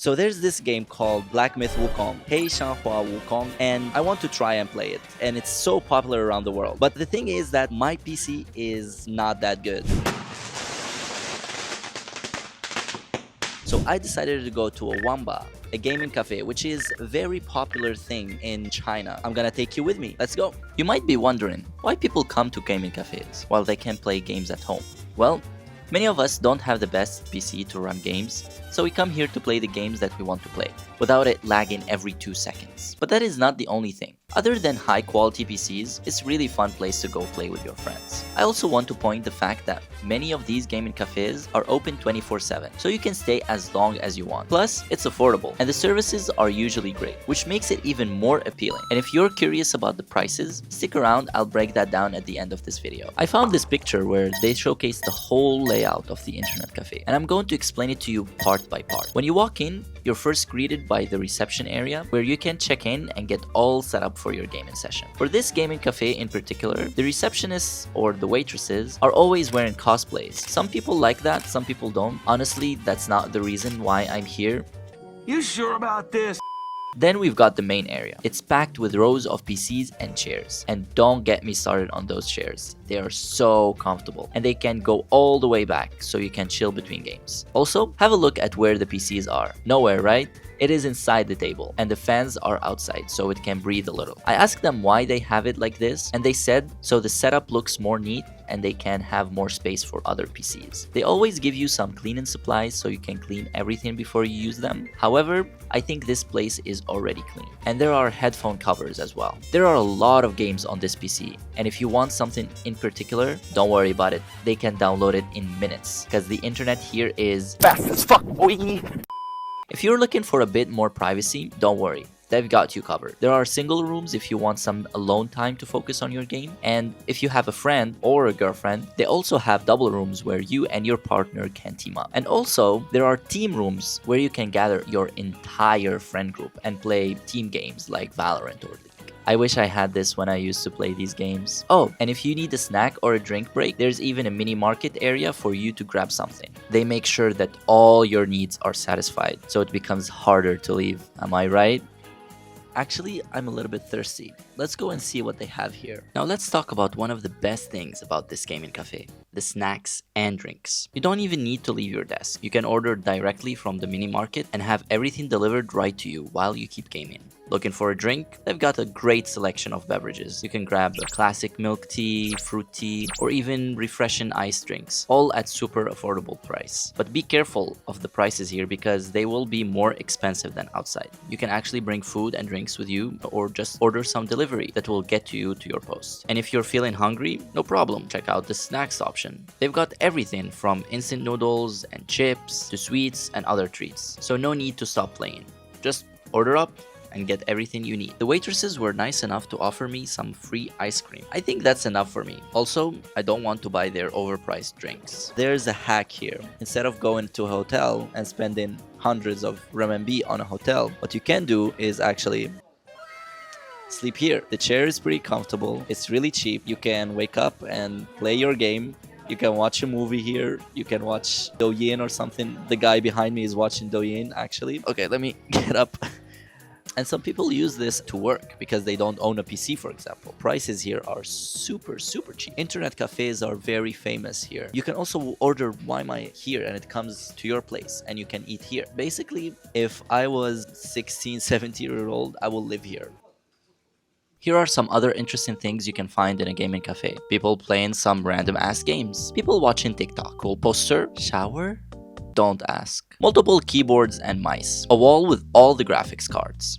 So there's this game called Black Myth Wukong, Hei Shanhua Wukong, and I want to try and play it. And it's so popular around the world. But the thing is that my PC is not that good. So I decided to go to a Wamba, a gaming cafe, which is a very popular thing in China. I'm gonna take you with me. Let's go. You might be wondering why people come to gaming cafes while they can play games at home. Well, many of us don't have the best PC to run games, so we come here to play the games that we want to play, without it lagging every 2 seconds. But that is not the only thing. Other than high quality PCs, it's a really fun place to go play with your friends. I also want to point the fact that many of these gaming cafes are open 24/7, so you can stay as long as you want. Plus, it's affordable, and the services are usually great, which makes it even more appealing. And if you're curious about the prices, stick around, I'll break that down at the end of this video. I found this picture where they showcase the whole layout of the internet cafe, and I'm going to explain it to you part by part. When you walk in, you're first greeted by the reception area where you can check in and get all set up for your gaming session. For this gaming cafe in particular, the receptionists or the waitresses are always wearing cosplays. Some people like that, some people don't. Honestly, that's not the reason why I'm here. You sure about this? Then we've got the main area. It's packed with rows of PCs and chairs. And don't get me started on those chairs. They are so comfortable and they can go all the way back so you can chill between games. Also, have a look at where the PCs are. Nowhere, right? It is inside the table and the fans are outside so it can breathe a little. I asked them why they have it like this and they said so the setup looks more neat and they can have more space for other PCs. They always give you some cleaning supplies so you can clean everything before you use them. However, I think this place is already clean. And there are headphone covers as well. There are a lot of games on this PC, and if you want something in particular, don't worry about it. They can download it in minutes because the internet here is Fast as fuck, boy! If you're looking for a bit more privacy, don't worry. They've got you covered. There are single rooms if you want some alone time to focus on your game. And if you have a friend or a girlfriend, they also have double rooms where you and your partner can team up. And also, there are team rooms where you can gather your entire friend group and play team games like Valorant or League. I wish I had this when I used to play these games. Oh, and if you need a snack or a drink break, there's even a mini market area for you to grab something. They make sure that all your needs are satisfied, so it becomes harder to leave. Am I right? Actually, I'm a little bit thirsty. Let's go and see what they have here. Now let's talk about one of the best things about this gaming cafe. The snacks and drinks. You don't even need to leave your desk. You can order directly from the mini market and have everything delivered right to you while you keep gaming. Looking for a drink? They've got a great selection of beverages. You can grab a classic milk tea, fruit tea, or even refreshing iced drinks, all at super affordable price. But be careful of the prices here because they will be more expensive than outside. You can actually bring food and drinks with you or just order some delivery that will get to you to your post. And if you're feeling hungry, no problem. Check out the snacks option. They've got everything from instant noodles and chips to sweets and other treats. So no need to stop playing. Just order up and get everything you need. The waitresses were nice enough to offer me some free ice cream. I think that's enough for me. Also, I don't want to buy their overpriced drinks. There's a hack here. Instead of going to a hotel and spending hundreds of RMB on a hotel, what you can do is actually sleep here. The chair is pretty comfortable. It's really cheap. You can wake up and play your game. You can watch a movie here. You can watch Douyin or something. The guy behind me is watching Douyin actually. Okay, let me get up. And some people use this to work because they don't own a PC, for example. Prices here are super cheap. Internet cafes are very famous here. You can also order Waimai here and it comes to your place and you can eat here. Basically, if I was 16, 17-year-old, I will live here. Here are some other interesting things you can find in a gaming cafe. People playing some random ass games. People watching TikTok. Cool poster. Shower? Don't ask. Multiple keyboards and mice. A wall with all the graphics cards.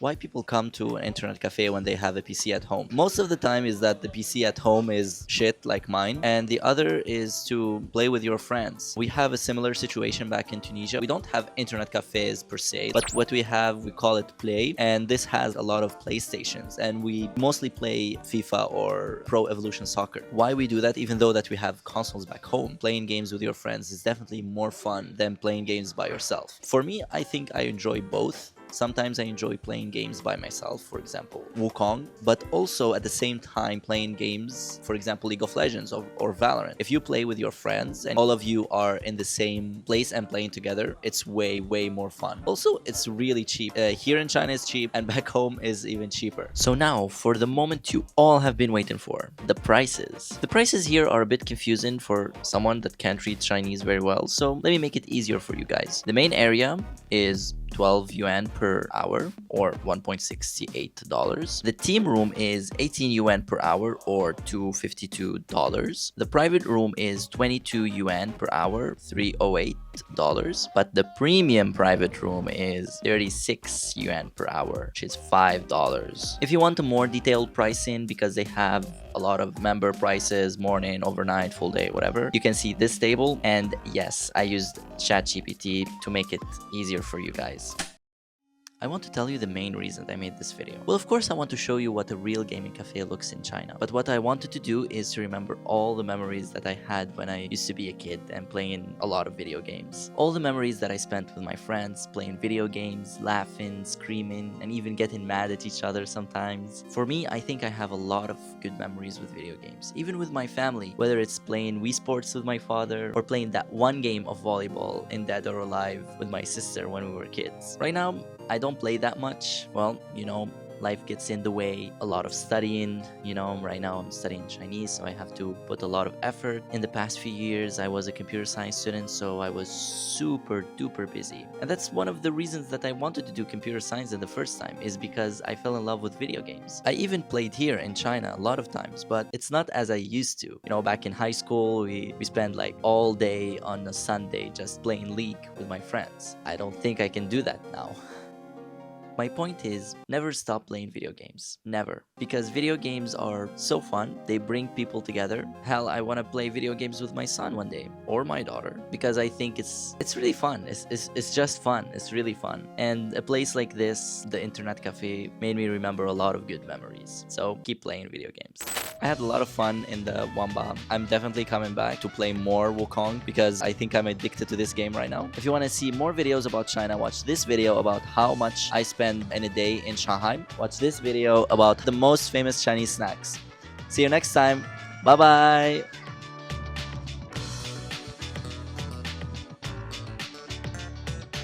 Why people come to an internet cafe when they have a PC at home? Most of the time is that the PC at home is shit like mine, and the other is to play with your friends. We have a similar situation back in Tunisia. We don't have internet cafes per se, but what we have, we call it Play, and this has a lot of PlayStations, and we mostly play FIFA or Pro Evolution Soccer. Why we do that, even though that we have consoles back home, playing games with your friends is definitely more fun than playing games by yourself. For me, I think I enjoy both. Sometimes I enjoy playing games by myself, for example, Wukong, but also at the same time playing games, for example, League of Legends or Valorant. If you play with your friends and all of you are in the same place and playing together, it's way more fun. Also, it's really cheap. Here in China it's cheap, and back home is even cheaper. So now, for the moment you all have been waiting for, the prices. The prices here are a bit confusing for someone that can't read Chinese very well, so let me make it easier for you guys. The main area is 12 yuan per hour or $1.68. The team room is 18 yuan per hour or $252. The private room is 22 yuan per hour, $308. But the premium private room is 36 yuan per hour, which is $5. If you want a more detailed pricing, because they have a lot of member prices, morning, overnight, full day, whatever, you can see this table. And yes, I used ChatGPT to make it easier for you guys. I want to tell you the main reason I made this video. Well, of course, I want to show you what a real gaming cafe looks in China. But what I wanted to do is to remember all the memories that I had when I used to be a kid and playing a lot of video games. All the memories that I spent with my friends, playing video games, laughing, screaming, and even getting mad at each other sometimes. For me, I think I have a lot of good memories with video games. Even with my family, whether it's playing Wii Sports with my father or playing that one game of volleyball in Dead or Alive with my sister when we were kids. Right now, I don't play that much. Well, you know, life gets in the way, a lot of studying. You know, right now I'm studying Chinese, so I have to put a lot of effort. In the past few years, I was a computer science student, so I was super duper busy. And that's one of the reasons that I wanted to do computer science in the first time, is because I fell in love with video games. I even played here in China a lot of times, but it's not as I used to. You know, back in high school, we spent like all day on a Sunday just playing League with my friends. I don't think I can do that now. My point is, never stop playing video games. Never. Because video games are so fun. They bring people together. Hell, I want to play video games with my son one day. Or my daughter. Because I think it's really fun. It's just fun. It's really fun. And a place like this, the internet cafe, made me remember a lot of good memories. So keep playing video games. I had a lot of fun in the Wamba. I'm definitely coming back to play more Wukong because I think I'm addicted to this game right now. If you want to see more videos about China, watch this video about how much I spend in a day in Shanghai. Watch this video about the most famous Chinese snacks. See you next time. Bye bye.